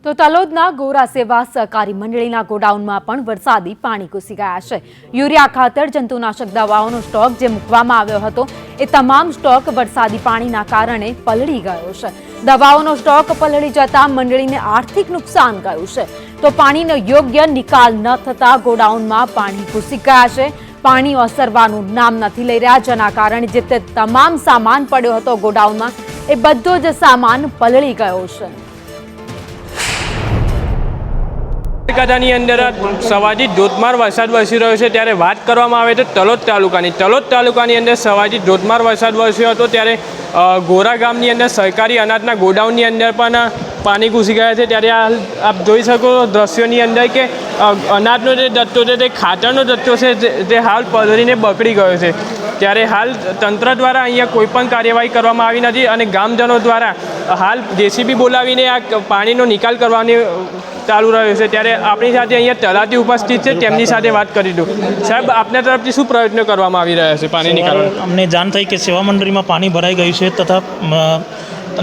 તો તલોદના ગોરા સેવા સહકારી મંડળીના ગોડાઉનમાં પણ વરસાદી પાણી ઘૂસી ગયા છે। યુરિયા ખાતર જંતુનાશક દવાઓનો સ્ટોક જે મૂકવામાં આવ્યો હતો એ તમામ સ્ટોક વરસાદી પાણીના કારણે પલળી ગયો છે। દવાઓનો સ્ટોક પલળી જતા મંડળીને આર્થિક નુકસાન ગયું છે। તો પાણીનો યોગ્ય નિકાલ ન થતા ગોડાઉનમાં પાણી ઘૂસી ગયા છે। પાણી ઓસરવાનું નામ નથી લઈ રહ્યા, જેના કારણે જે તે તમામ સામાન પડ્યો હતો ગોડાઉનમાં એ બધો જ સામાન પલળી ગયો છે। બનાસકાંઠાની અંદર સવારથી ધોધમાર વરસાદ વરસી રહ્યો છે। ત્યારે વાત કરવામાં આવે તો તલોદ તાલુકાની અંદર સવારથી ધોધમાર વરસાદ વરસ્યો હતો। ત્યારે ગોરા ગામની અંદર સરકારી અનાજના ગોડાઉનની અંદર પણ પાણી ઘૂસી ગયા છે। ત્યારે આપ જોઈ શકો દ્રશ્યોની અંદર કે અનાજનો જે જથ્થો છે તે ખાતરનો જથ્થો છે તે હાલ પલળીને બગડી ગયો છે। ત્યારે હાલ તંત્ર દ્વારા અહીંયા કોઈ પણ કાર્યવાહી કરવામાં આવી નથી અને ગામજનો દ્વારા હાલ જેસીબી બોલાવીને આ પાણીનો નિકાલ કરવાની ચાલુ રહ્યો છે। ત્યારે આપણી સાથે અહીંયા તલાટી ઉપસ્થિત છે, તેમની સાથે વાત કરીશું। સાહેબ, આપના તરફથી શું પ્રયત્નો કરવામાં આવી રહ્યા છે પાણી નિકાલવા? અમને જાણ થઈ કે સેવા મંડળીમાં પાણી ભરાઈ ગયું છે તથા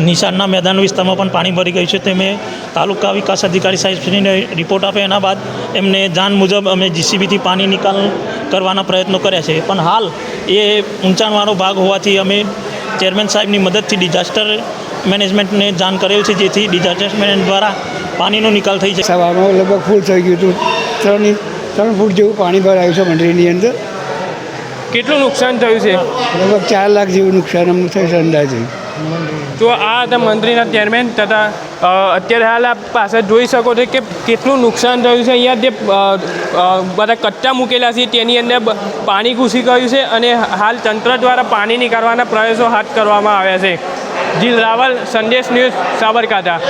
નિશાનના મેદાન વિસ્તારમાં પણ પાણી ભરી ગયું છે। તે તાલુકા વિકાસ અધિકારી સાહેબશ્રીને રિપોર્ટ આપે એના બાદ એમને જાણ મુજબ અમે જીસીબીથી પાણી નિકાલ કરવાના પ્રયત્નો કર્યા છે। પણ હાલ એ ઊંચાણવાળો ભાગ હોવાથી અમે ચેરમેન સાહેબની મદદથી ડિઝાસ્ટર મેનેજમેન્ટને જાણ કરેલ છે, જેથી ડિઝાસ્ટર મેનેજમેન્ટ દ્વારા પાણીનો નિકાલ થઈ છે। સવારમાં લગભગ ફૂલ થઈ ગયું હતું, 3 ફૂટ જેવું પાણી ભરાયું છે મંડળીની અંદર। કેટલું નુકસાન થયું છે? લગભગ 4 લાખ જેવું નુકસાન અમને થઈ છે અંદાજે। તો આ હતા મંત્રીના ચેરમેન તથા અત્યારે હાલ આપ પાછળ જોઈ શકો છો કે કેટલું નુકસાન થયું છે। અહીંયા જે બધા કટ્ટા મૂકેલા છે તેની અંદર પાણી ઘૂસી ગયું છે અને હાલ તંત્ર દ્વારા પાણી નીકાળવાના પ્રયાસો હાથ કરવામાં આવ્યા છે। જીલ રાવલ, સંદેશ ન્યૂઝ, સાબરકાંઠા।